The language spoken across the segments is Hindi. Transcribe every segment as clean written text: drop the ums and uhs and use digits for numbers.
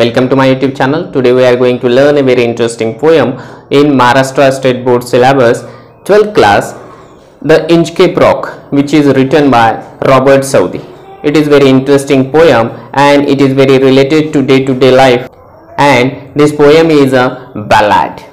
Welcome to my YouTube channel. Today we are going to learn a very interesting poem in Maharashtra State Board syllabus 12th class, The Inchcape Rock, which is written by Robert Southey. It is very interesting poem and it is very related to day-to-day life, and this poem is a ballad.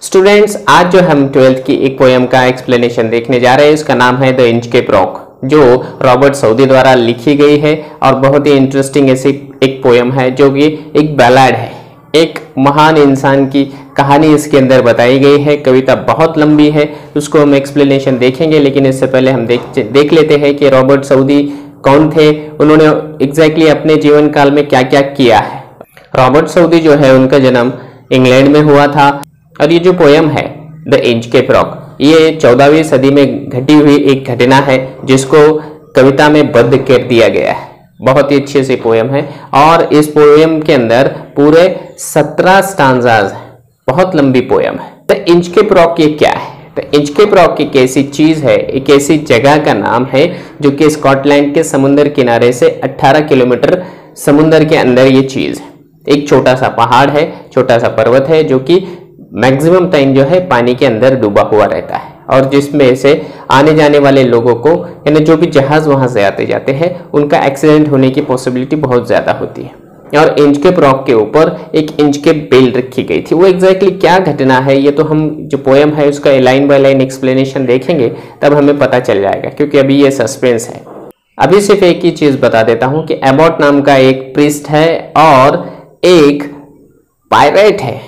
Students, आज जो हम 12th की एक पोएम का एक्सप्लेनेशन देखने जा रहे हैं, उसका नाम है द इंचकेप रॉक, जो रॉबर्ट सऊदी द्वारा लिखी गई है और बहुत ही इंटरेस्टिंग ऐसी एक पोएम है जो कि एक बैलाड है। एक महान इंसान की कहानी इसके अंदर बताई गई है। कविता बहुत लंबी है, उसको हम एक्सप्लेनेशन देखेंगे, लेकिन इससे पहले हम देख लेते हैं कि रॉबर्ट सऊदी कौन थे, उन्होंने एग्जैक्टली अपने जीवन काल में क्या क्या किया है। रॉबर्ट सऊदी जो है, उनका जन्म इंग्लैंड में हुआ था और ये जो पोएम है द इंचकेप रॉक, ये 14वीं सदी में घटी हुई एक घटना है जिसको कविता में बद्ध कर दिया गया है। बहुत ही अच्छी सी पोएम है और इस पोएम के अंदर पूरे 17 स्टांजाज हैं। बहुत लंबी पोएम है। द इंचकेप रॉक ये क्या है? द इंचकेप रॉक एक ऐसी चीज है, एक ऐसी जगह का नाम है जो कि स्कॉटलैंड के समुद्र किनारे से 18 किलोमीटर समुद्र के अंदर ये चीज है। एक छोटा सा पहाड़ है, छोटा सा पर्वत है जो कि मैक्सिमम टाइम जो है पानी के अंदर डूबा हुआ रहता है और जिसमें से आने जाने वाले लोगों को, यानी जो भी जहाज वहां से आते जाते हैं, उनका एक्सीडेंट होने की पॉसिबिलिटी बहुत ज्यादा होती है। और इंचकेप रॉक के ऊपर एक इंचकेप बेल रखी गई थी। वो एग्जैक्टली क्या घटना है, ये तो हम जो पोएम है उसका लाइन बाय लाइन एक्सप्लेनेशन देखेंगे तब हमें पता चल जाएगा, क्योंकि अभी ये सस्पेंस है। अभी सिर्फ एक ही चीज बता देता हूं कि एबॉट नाम का एक प्रीस्ट है और एक पायरेट है,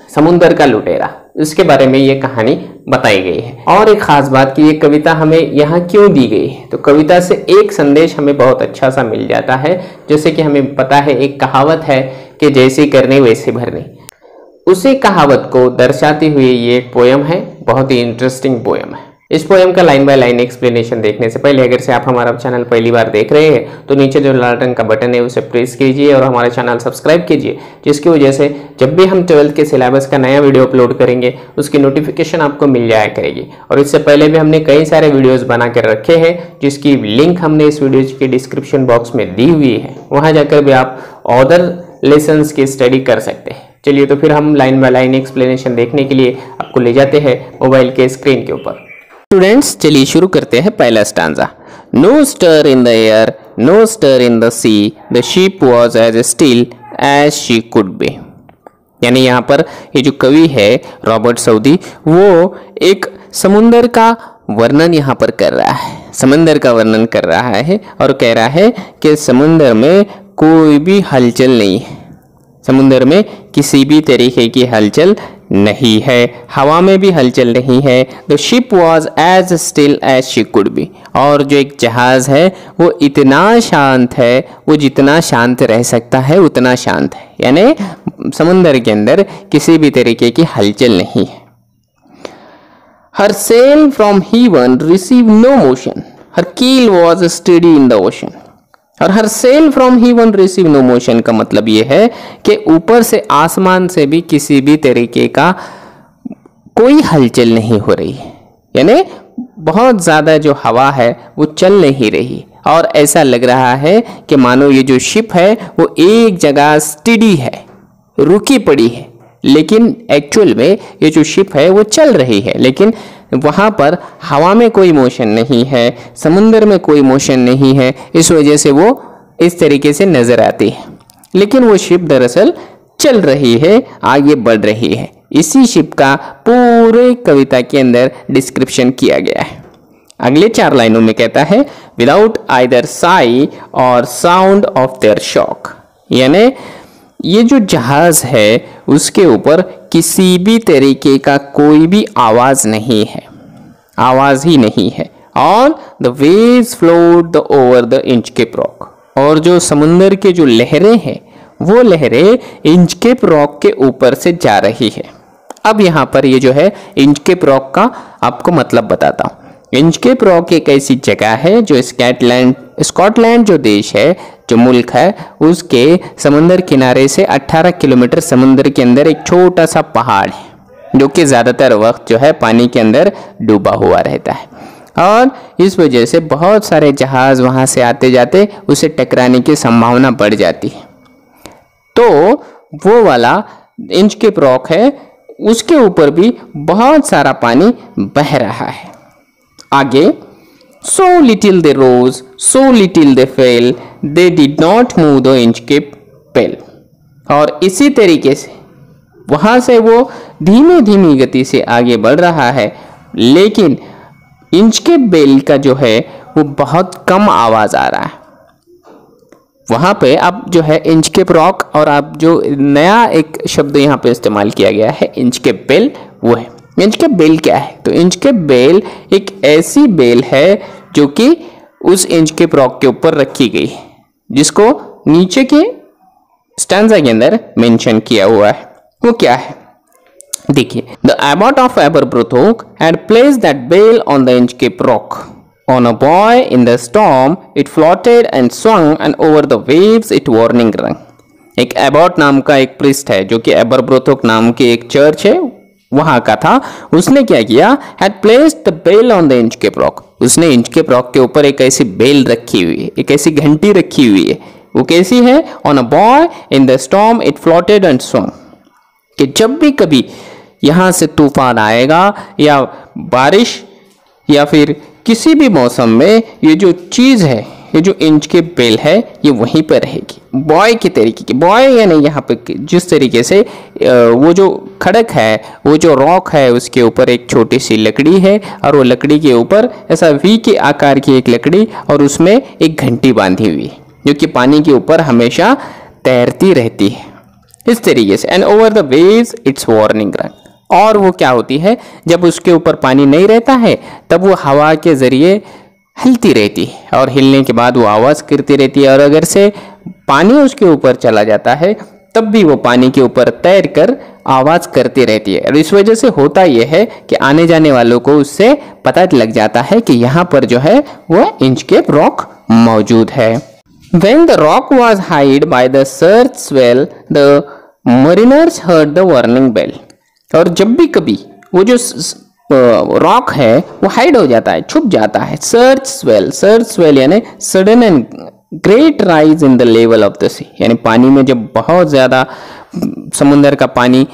समुंदर का लुटेरा। इसके बारे में ये कहानी बताई गई है। और एक खास बात कि ये कविता हमें यहाँ क्यों दी गई है, तो कविता से एक संदेश हमें बहुत अच्छा सा मिल जाता है। जैसे कि हमें पता है, एक कहावत है कि जैसी करनी वैसी भरनी, उसी कहावत को दर्शाती हुई ये एक पोएम है। बहुत ही इंटरेस्टिंग पोएम है। इस पोएम का लाइन बाय लाइन एक्सप्लेनेशन देखने से पहले, अगर से आप हमारा चैनल पहली बार देख रहे हैं तो नीचे जो लाल रंग का बटन है उसे प्रेस कीजिए और हमारा चैनल सब्सक्राइब कीजिए, जिसकी वजह से जब भी हम 12th के सिलेबस का नया वीडियो अपलोड करेंगे उसकी नोटिफिकेशन आपको मिल जाया करेगी। और इससे पहले भी हमने कई सारे वीडियोज बना कर रखे हैं जिसकी लिंक हमने इस वीडियो के डिस्क्रिप्शन बॉक्स में दी हुई है, वहां जाकर भी आप अदर लेसन्स की स्टडी कर सकते हैं। चलिए तो फिर हम लाइन बाय लाइन एक्सप्लेनेशन देखने के लिए आपको ले जाते हैं मोबाइल के स्क्रीन के ऊपर। स्टूडेंट्स, चलिए शुरू करते हैं पहला stanza. No stir in the air, no stir in the sea, the ship was as still as she could be. यानी यहाँ पर ये जो कवि है रॉबर्ट सऊदी, वो एक समुंदर का वर्णन यहाँ पर कर रहा है, समंदर का वर्णन कर रहा है और कह रहा है कि समुंदर में कोई भी हलचल नहीं है, समुंदर में किसी भी तरीके की हलचल नहीं है, हवा में भी हलचल नहीं है। The ship was as still as she could be, और जो एक जहाज है वो इतना शांत है, वो जितना शांत रह सकता है उतना शांत है, यानी समुंदर के अंदर किसी भी तरीके की हलचल नहीं है। Her sail from heaven receive no motion, her keel was steady in the ocean. और her sail from heaven receive no motion का मतलब ये है कि ऊपर से, आसमान से भी किसी भी तरीके का कोई हलचल नहीं हो रही है, यानी बहुत ज़्यादा जो हवा है वो चल नहीं रही और ऐसा लग रहा है कि मानो ये जो शिप है वो एक जगह स्टडी है, रुकी पड़ी है, लेकिन एक्चुअल में ये जो शिप है वो चल रही है, लेकिन वहाँ पर हवा में कोई मोशन नहीं है, समुंदर में कोई मोशन नहीं है, इस वजह से वो इस तरीके से नजर आती है। लेकिन वो शिप दरअसल चल रही है, आगे बढ़ रही है। इसी शिप का पूरे कविता के अंदर डिस्क्रिप्शन किया गया है। अगले 4 लाइनों में कहता है, विदाउट आइदर साई और साउंड ऑफ देयर शॉक, यानी ये जो जहाज है उसके ऊपर किसी भी तरीके का कोई भी आवाज नहीं है, आवाज ही नहीं है। और the waves float the over the Inchcape rock, और जो समुंदर के जो लहरें हैं वो लहरें इंचकेप रॉक के ऊपर से जा रही है। अब यहाँ पर ये जो है इंचकेप रॉक का आपको मतलब बताता हूँ। इंचकेप रॉक एक ऐसी जगह है जो स्कॉटलैंड जो देश है, जो मुल्क है, उसके समुंदर किनारे से 18 किलोमीटर समुद्र के अंदर एक छोटा सा पहाड़ है जो कि ज़्यादातर वक्त जो है पानी के अंदर डूबा हुआ रहता है और इस वजह से बहुत सारे जहाज वहाँ से आते जाते उसे टकराने की संभावना बढ़ जाती है। तो वो वाला इंचकेप रॉक है, उसके ऊपर भी बहुत सारा पानी बह रहा है। आगे, so little they rose, so little they fell, they did not move the Inchcape Bell। और इसी तरीके से वहां से वो धीमी धीमी गति से आगे बढ़ रहा है, लेकिन इंचकेप बेल का जो है वो बहुत कम आवाज आ रहा है। वहां पे अब जो है इंचकेप रॉक और अब जो नया एक शब्द यहाँ पे इस्तेमाल किया गया है इंचकेप बेल, वो है। इंचकेप बेल क्या है? तो इंचकेप बेल एक ऐसी बेल है जो कि उस इंचकेप रॉक के ऊपर रखी गई है, जिसको नीचे के स्टैंजा के अंदर मेंशन किया हुआ है। वो क्या है? देखिए, the abbot of Aberbrothok had placed that bell on the Inchcape rock. On a boy in the storm, it floated and swung, and over the waves it warning rang। एक एबॉट नाम का एक प्रिस्ट है जो कि एबरब्रोथोक नाम की एक चर्च है, वहां का था। उसने क्या किया? Had placed the bell on the Inchcape Rock। उसने इंचकेप रॉक के ऊपर एक ऐसी बेल रखी हुई है, एक ऐसी घंटी रखी हुई है। वो कैसी है? On a boy in the storm, it floated and swung। कि जब भी कभी यहां से तूफान आएगा या बारिश या फिर किसी भी मौसम में, ये जो चीज है, ये जो इंचकेप बेल है, ये वहीं पर रहेगी। बॉय की तरीके की, बॉय यानी यहाँ पे जिस तरीके से वो जो खड़क है, वो जो रॉक है, उसके ऊपर एक छोटी सी लकड़ी है और वो लकड़ी के ऊपर ऐसा वी के आकार की एक लकड़ी और उसमें एक घंटी बांधी हुई है जो कि पानी के ऊपर हमेशा तैरती रहती है, इस तरीके से। And over the waves it's warning run. और वो क्या होती है? जब उसके ऊपर पानी नहीं रहता है तब वो हवा के जरिए हिलती रहती है और हिलने के बाद वो आवाज़ करती रहती है, और अगर से पानी उसके ऊपर चला जाता है तब भी वो पानी के ऊपर तैर कर आवाज़ करती रहती है। और इस वजह से होता यह है कि आने जाने वालों को उससे पता लग जाता है कि यहाँ पर जो है वो इंचकेप रॉक मौजूद है। When the rock was hid by the surge swell, the mariners heard the warning bell। और जब भी कभी वो जो रॉक है वो हाइड हो जाता है, छुप जाता है। सर्च स्वेल यानी sudden and great rise in the level of the sea, यानी पानी में जब बहुत ज्यादा समुद्र का पानी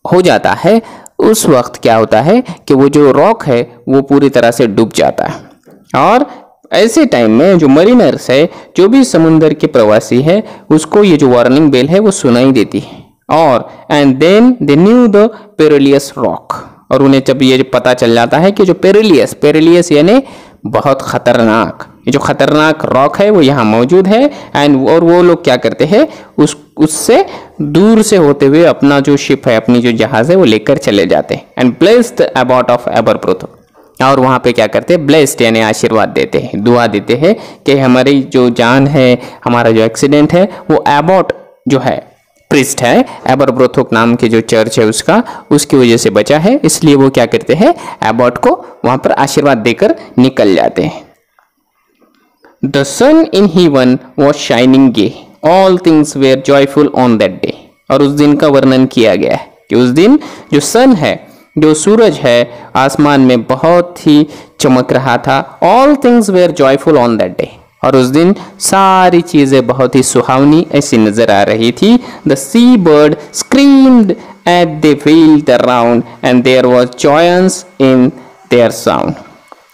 हो जाता है, उस वक्त क्या होता है कि वो जो रॉक है वो पूरी तरह से डूब जाता है। और ऐसे टाइम में जो मरीनर्स है, जो भी समुद्र के प्रवासी है, उसको ये जो वार्निंग बेल है वो सुनाई देती है। और and then they knew the perilous rock, और उन्हें जब ये पता चल जाता है कि जो पेरिलियस यानी बहुत खतरनाक, ये जो खतरनाक रॉक है वो यहाँ मौजूद है। एंड और वो लोग क्या करते हैं, उससे दूर से होते हुए अपना जो शिप है, अपनी जो जहाज है वो लेकर चले जाते हैं। And blessed about of Aberbrothok, और वहाँ पे क्या करते हैं? ब्लेस्ड यानी आशीर्वाद देते हैं, दुआ देते हैं कि हमारी जो जान है, हमारा जो एक्सीडेंट है, वो एबॉट जो है प्रिस्ट है, एबरब्रोथोक नाम की जो चर्च है उसकी वजह से बचा है। इसलिए वो क्या करते हैं? एबॉट को वहां पर आशीर्वाद देकर निकल जाते हैं। The sun in heaven was shining gay, all things were joyful on that day। और उस दिन का वर्णन किया गया है कि उस दिन जो सन है, जो सूरज है, आसमान में बहुत ही चमक रहा था। all things were joyful on that day, और उस दिन सारी चीजें बहुत ही सुहावनी ऐसी नजर आ रही थी। The sea bird screamed at they wheeled around and there was joyance in their sound.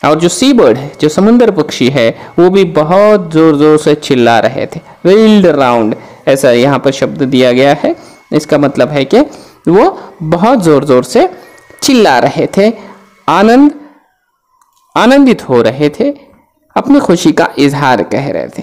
और जो सी बर्ड है, जो समुद्र पक्षी है, वो भी बहुत जोर जोर से चिल्ला रहे थे। व्हील्ड अराउंड ऐसा यहाँ पर शब्द दिया गया है, इसका मतलब है कि वो बहुत जोर जोर से चिल्ला रहे थे, आनंदित हो रहे थे, अपनी खुशी का इजहार कह रहे थे।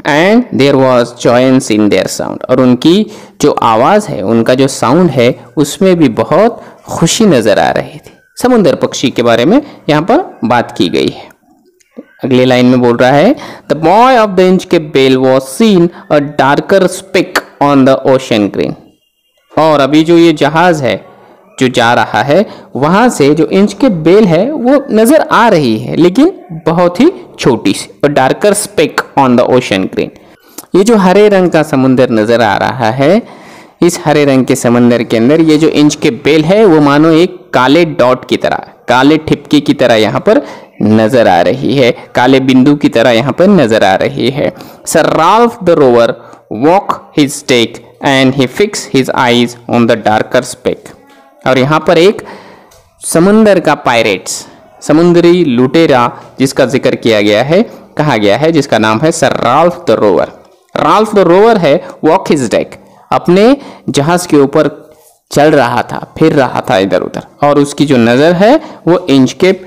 And there was joyance in their sound, और उनकी जो आवाज़ है, उनका जो साउंड है, उसमें भी बहुत खुशी नजर आ रही थी। समुद्र पक्षी के बारे में यहाँ पर बात की गई है। अगली लाइन में बोल रहा है, the buoy of the Inchcape bell was seen a darker speck on the ocean green. और अभी जो ये जहाज है जो जा रहा है, वहां से जो इंचकेप बेल है वो नजर आ रही है, लेकिन बहुत ही छोटी सी। और darker speck on the ocean green, ये जो हरे रंग का समुंदर नजर आ रहा है, इस हरे रंग के समंदर के अंदर ये जो इंचकेप बेल है वो मानो एक काले डॉट की तरह, काले ठिपके की तरह यहाँ पर नजर आ रही है, काले बिंदु की तरह यहाँ पर नजर आ रही है। Sir Ralph the rover walk his deck and he fixed his eyes on the darker speck. और यहाँ पर एक समुंदर का पायरेट्स, समुद्री लुटेरा जिसका जिक्र किया गया है, कहा गया है, जिसका नाम है sir Ralph the rover. Ralph the rover है वॉक हिज डेक, अपने जहाज के ऊपर चल रहा था, फिर रहा था इधर उधर, और उसकी जो नजर है वो इंचकेप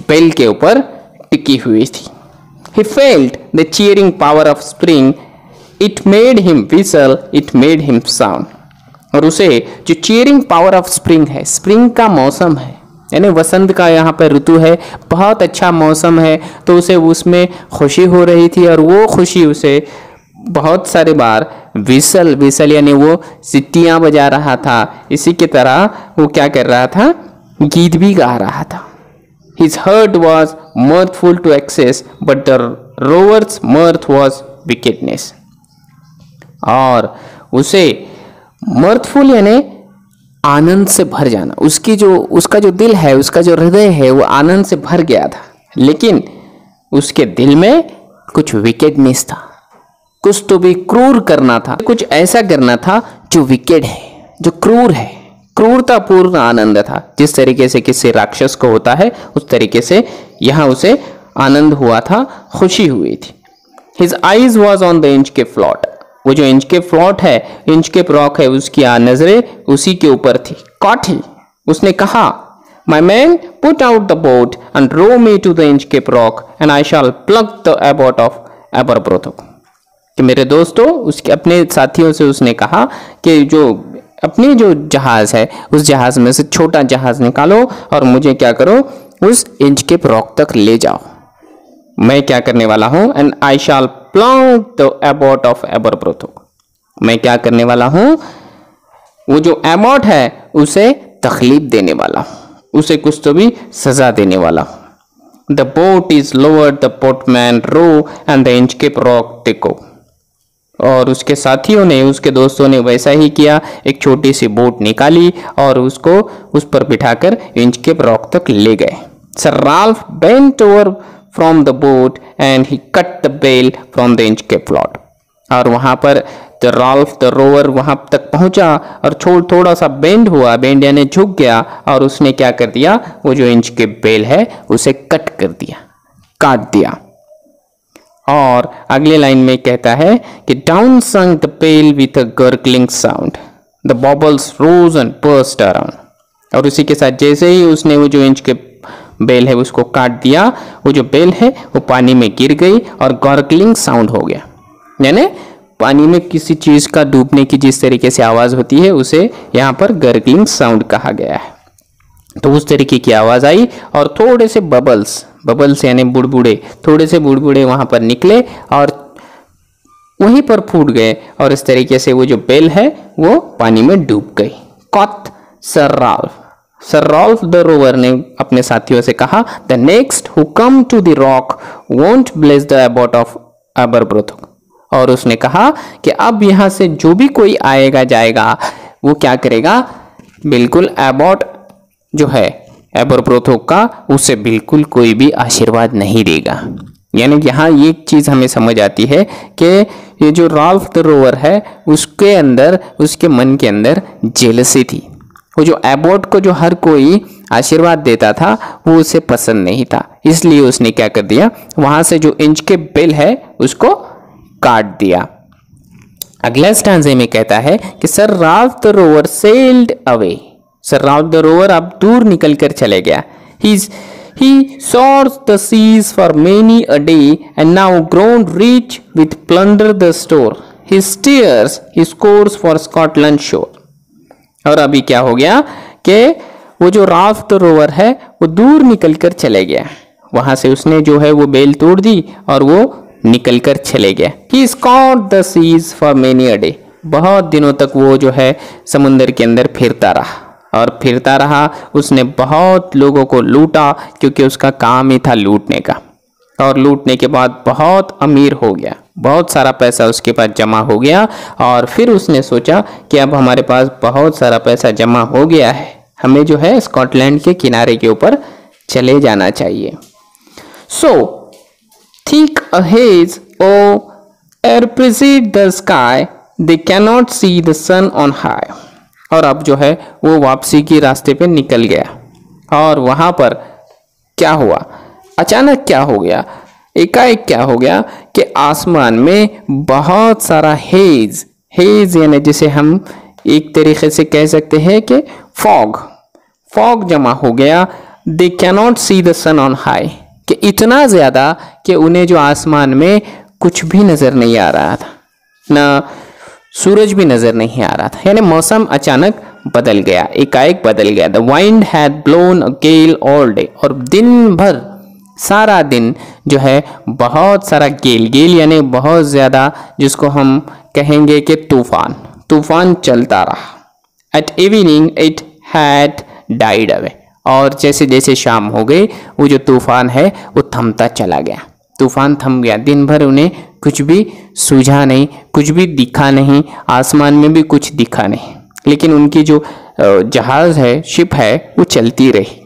बेल के ऊपर टिकी हुई थी। He felt the cheering power of spring. It made him whistle. It made him sound. और उसे जो cheering power of spring है, spring का मौसम है, यानी वसंत का यहाँ पर ऋतु है, बहुत अच्छा मौसम है, तो उसे उसमें खुशी हो रही थी और वो खुशी उसे बहुत सारे बार विसल यानी वो सिट्टियाँ बजा रहा था। इसी की तरह वो क्या कर रहा था, गीत भी गा रहा था। His heart was mirthful to excess, but the rover's mirth was wickedness. और उसे mirthful यानी आनंद से भर जाना, उसका जो दिल है, उसका जो हृदय है, वो आनंद से भर गया था, लेकिन उसके दिल में कुछ विकेडनेस था, कुछ तो भी क्रूर करना था, कुछ ऐसा करना था जो विकेड है, जो क्रूर है। क्रूरतापूर्ण आनंद था, जिस तरीके से किसी राक्षस को होता है उस तरीके से यहाँ उसे आनंद हुआ था, खुशी हुई थी। His eyes was on the Inchcape Float. वो जो इंचकेप फ्लॉट है, इंचकेप रॉक है, उसकी नजरें उसी के ऊपर थी। Caught he, उसने कहा, My man, put out the boat and row me to the Inchcape Rock, and I shall pluck the abbot of Aberbrothock. कि मेरे दोस्तों, उसके अपने साथियों से उसने कहा कि अपनी जो जहाज है, उस जहाज में से छोटा जहाज निकालो और मुझे क्या करो, उस इंचकेप रॉक तक ले जाओ। मैं क्या करने वाला हूं, and I shall plot the abbot of Aberbrothok. मैं क्या करने वाला हूं, वो जो एबॉट है उसे तकलीफ देने वाला हूं, उसे कुछ तो भी सजा देने वाला हूं। The boat is lowered, the boatman row and the Inchcape rock they go. और उसके साथियों ने, उसके दोस्तों ने वैसा ही किया, एक छोटी सी बोट निकाली और उसको उस पर बिठाकर इंचकेप रॉक तक ले गए। Sir Ralph bent over from the boat and he cut the bell from the Inchcape float. और वहां पर द राल्फ द रोवर वहां तक पहुंचा और थोड़ा सा बेंड हुआ, बेंड यानी झुक गया, और उसने क्या कर दिया, वो जो इंचकेप बेल है उसे कट कर दिया, काट दिया। और अगले लाइन में कहता है कि down sunk the bell with a gurgling sound, the bubbles rose and burst around. और उसी के साथ जैसे ही उसने वो जो इंच के बेल है उसको काट दिया, वो जो बेल है वो पानी में गिर गई और गर्गलिंग साउंड हो गया, यानी पानी में किसी चीज का डूबने की जिस तरीके से आवाज होती है उसे यहाँ पर गर्गलिंग साउंड कहा गया है। तो उस तरीके की आवाज आई और थोड़े से बबल्स यानी बुड़बुड़े, थोड़े से बुड़बुड़े वहां पर निकले और वहीं पर फूट गए, और इस तरीके से वो जो बेल है वो पानी में डूब गई। Quoth Sir Ralph the Rover ने अपने साथियों से कहा, the next who come to the rock won't bless the abbot of Aberbrothok. और उसने कहा कि अब यहां से जो भी कोई आएगा जाएगा वो क्या करेगा, बिल्कुल एबॉट जो है एबरब्रोथोक का, उससे बिल्कुल कोई भी आशीर्वाद नहीं देगा। यानी यहाँ ये चीज हमें समझ आती है कि ये जो राल्फ द रोवर है उसके अंदर, उसके मन के अंदर जेलसी थी। वो जो एबॉट को जो हर कोई आशीर्वाद देता था वो उसे पसंद नहीं था, इसलिए उसने क्या कर दिया, वहां से जो इंच के बेल है उसको काट दिया। अगला स्टांजे में कहता है कि sir Ralph the rover sailed away. Sir Ralph the rover अब दूर निकल कर चले गया। He soars the seas for many a day and now grown rich with plunder the store. He steers his course for Scotland shore. और अभी क्या हो गया कि वो जो राल्फ द रोवर है वो दूर निकल कर चले गया, वहां से उसने जो है वो बेल तोड़ दी और वो निकल कर चले गया। He scoured the seas for many a day. बहुत दिनों तक वो जो है समुद्र के अंदर फिरता रहा और फिरता रहा, उसने बहुत लोगों को लूटा क्योंकि उसका काम ही था लूटने का। और लूटने के बाद बहुत अमीर हो गया, बहुत सारा पैसा उसके पास जमा हो गया, और फिर उसने सोचा कि अब हमारे पास बहुत सारा पैसा जमा हो गया है, हमें जो है स्कॉटलैंड के किनारे के ऊपर चले जाना चाहिए। So thick a haze o'er air precede the sky, they can not see the sun on high. और अब जो है वो वापसी की रास्ते पे निकल गया और वहां पर क्या हुआ, अचानक क्या हो गया, एकाएक क्या हो गया कि आसमान में बहुत सारा हेज, हेज यानी जिसे हम एक तरीके से कह सकते हैं कि फॉग जमा हो गया। They cannot see the sun on high, कि इतना ज़्यादा कि उन्हें जो आसमान में कुछ भी नज़र नहीं आ रहा था, ना सूरज भी नज़र नहीं आ रहा था, यानी मौसम अचानक बदल गया, एकाएक बदल गया। The wind had blown a gale all day, और दिन भर सारा दिन जो है बहुत सारा गेल यानी बहुत ज़्यादा, जिसको हम कहेंगे कि तूफान चलता रहा। At evening it had died away, और जैसे जैसे शाम हो गई वो जो तूफान है वो थमता चला गया, तूफान थम गया। दिन भर उन्हें कुछ भी सूझा नहीं, कुछ भी दिखा नहीं, आसमान में भी कुछ दिखा नहीं, लेकिन उनकी जो जहाज है, शिप है, वो चलती रही।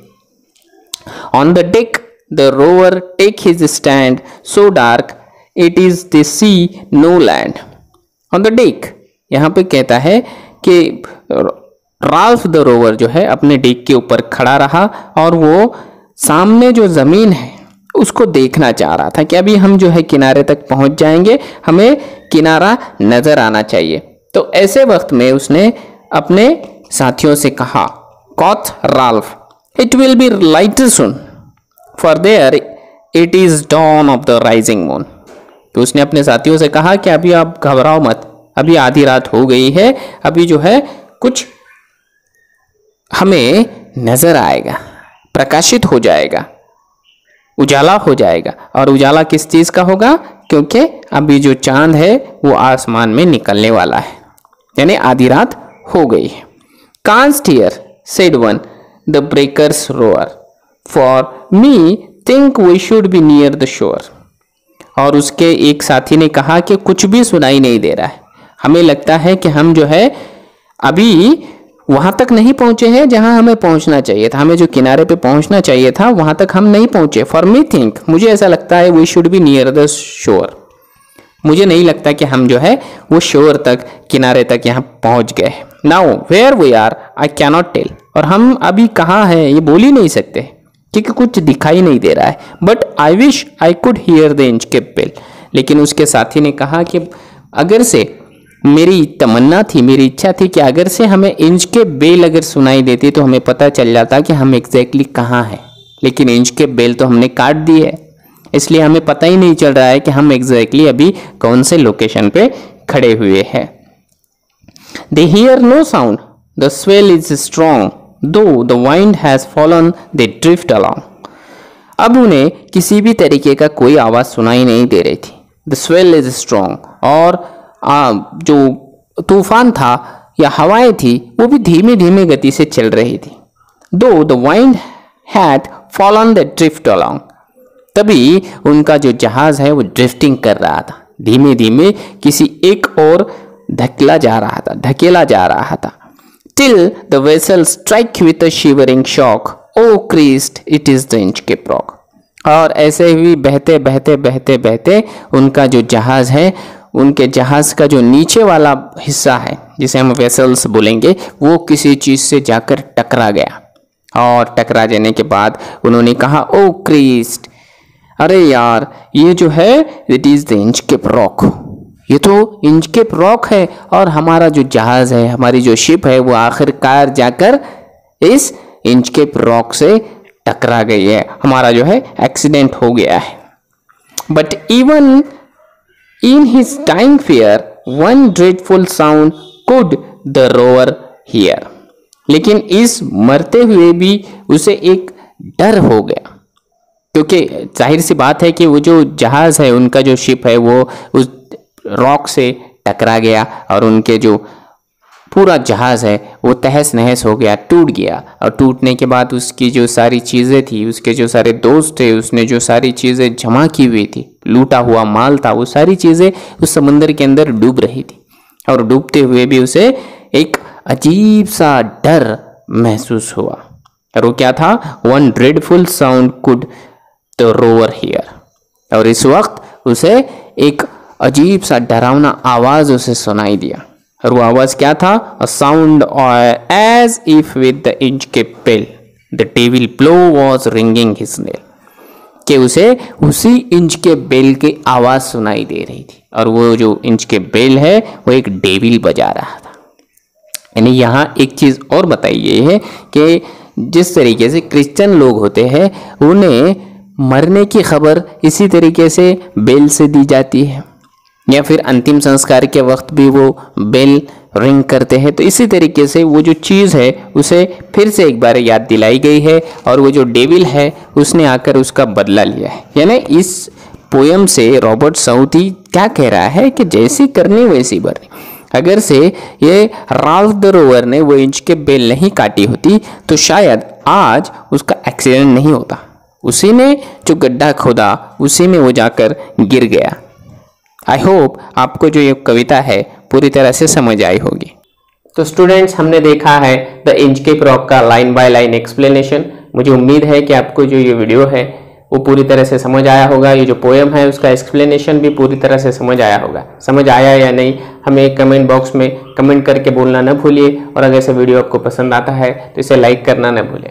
On the deck the rover take his stand so dark it is the sea no land. On the deck यहाँ पे कहता है कि राल्फ द रोवर जो है अपने डेक के ऊपर खड़ा रहा और वो सामने जो ज़मीन है उसको देखना चाह रहा था कि अभी हम जो है किनारे तक पहुंच जाएंगे, हमें किनारा नजर आना चाहिए। तो ऐसे वक्त में उसने अपने साथियों से कहा, quoth Ralph it will be lighter soon for there it is dawn of the rising moon. तो उसने अपने साथियों से कहा कि अभी आप घबराओ मत, अभी आधी रात हो गई है, अभी जो है कुछ हमें नजर आएगा, प्रकाशित हो जाएगा, उजाला हो जाएगा। और उजाला किस चीज का होगा, क्योंकि अभी जो चांद है वो आसमान में निकलने वाला है, यानी आधी रात हो गई है। Canst hear said one the breakers roar for me think we should be near the shore. और उसके एक साथी ने कहा कि कुछ भी सुनाई नहीं दे रहा है, हमें लगता है कि हम जो है अभी वहां तक नहीं पहुंचे हैं जहां हमें पहुंचना चाहिए था, हमें जो किनारे पे पहुंचना चाहिए था वहां तक हम नहीं पहुंचे। फॉर मी थिंक, मुझे ऐसा लगता है, we should be near the shore, मुझे नहीं लगता कि हम जो है वो शोर तक, किनारे तक यहाँ पहुंच गए। Now where we are I cannot tell, और हम अभी कहाँ हैं ये बोल ही नहीं सकते क्योंकि कुछ दिखाई नहीं दे रहा है। But I wish I could hear the Inchcape bell, लेकिन उसके साथी ने कहा कि अगर से मेरी तमन्ना थी, मेरी इच्छा थी कि अगर से हमें इंचकेप बेल अगर सुनाई देती तो हमें पता चल जाता कि हम एग्जैक्टली कहाँ हैं, लेकिन इंचकेप बेल तो हमने काट दी है, इसलिए हमें पता ही नहीं चल रहा है कि हम एग्जैक्टली अभी कौन से लोकेशन पे खड़े हुए हैं। They hear no sound the swell is strong though the wind has fallen they drift along. अब उन्हें किसी भी तरीके का कोई आवाज सुनाई नहीं दे रही थी। द स्वेल इज स्ट्रॉन्ग, और जो तूफान था या हवाएं थी वो भी धीमे धीमे गति से चल रही थी। दो the wind had fallen the drift along, तभी उनका जो जहाज है वो ड्रिफ्टिंग कर रहा था, धीमे धीमे किसी एक और धकेला जा रहा था। Till the vessel strike with a shivering shock o Christ it is the Inchcape rock. और ऐसे ही बहते बहते बहते बहते उनका जो जहाज है, उनके जहाज का जो नीचे वाला हिस्सा है जिसे हम वेसल्स बोलेंगे, वो किसी चीज से जाकर टकरा गया। और टकरा जाने के बाद उन्होंने कहा, ओ क्रिस्ट, अरे यार ये जो है it is the Inchcape rock, ये तो इंचकेप रॉक है और हमारा जो जहाज है, हमारी जो शिप है वो आखिरकार जाकर इस इंचकेप रॉक से टकरा गई है, हमारा जो है एक्सीडेंट हो गया है। But even in his time fair one dreadful sound could the rover here. लेकिन इस मरते हुए भी उसे एक डर हो गया, क्योंकि जाहिर सी बात है कि वो जो जहाज है, उनका जो शिप है, वो उस रॉक से टकरा गया और उनके जो पूरा जहाज है वो तहस नहस हो गया, टूट गया। और टूटने के बाद उसकी जो सारी चीज़ें थी, उसके जो सारे दोस्त थे, उसने जो सारी चीज़ें जमा की हुई थी, लूटा हुआ माल था, वो सारी चीज़ें उस समुंदर के अंदर डूब रही थी। और डूबते हुए भी उसे एक अजीब सा डर महसूस हुआ। और वो क्या था? One dreadful sound could the rover here. और इस वक्त उसे एक अजीब सा डरावना आवाज उसे सुनाई दिया। और वो आवाज़ क्या था? A sound as if with the Inchcape bell the devil below was ringing his knell, कि उसे उसी इंच के बेल की आवाज़ सुनाई दे रही थी, और वो जो इंच के बेल है वो एक डेविल बजा रहा था। यानी यहाँ एक चीज़ और बताई गई है कि जिस तरीके से क्रिश्चियन लोग होते हैं उन्हें मरने की खबर इसी तरीके से बेल से दी जाती है, या फिर अंतिम संस्कार के वक्त भी वो बेल रिंग करते हैं। तो इसी तरीके से वो जो चीज़ है उसे फिर से एक बार याद दिलाई गई है, और वो जो डेविल है उसने आकर उसका बदला लिया है। यानी इस पोयम से रॉबर्ट साउथी क्या कह रहा है कि जैसी करनी वैसी भरनी। अगर से ये राल्फ द रोवर ने वो इंच के बेल नहीं काटी होती तो शायद आज उसका एक्सीडेंट नहीं होता। उसी ने जो गड्ढा खोदा उसी में वो जाकर गिर गया। आई होप आपको जो ये कविता है पूरी तरह से समझ आई होगी। तो स्टूडेंट्स, हमने देखा है द इंचकेप रॉक का लाइन बाय लाइन एक्सप्लेनेशन। मुझे उम्मीद है कि आपको जो ये वीडियो है वो पूरी तरह से समझ आया होगा। ये जो पोएम है उसका एक्सप्लेनेशन भी पूरी तरह से समझ आया होगा। समझ आया या नहीं हमें कमेंट बॉक्स में कमेंट करके बोलना न भूलिए, और अगर ऐसा वीडियो आपको पसंद आता है तो इसे लाइक करना न भूलें।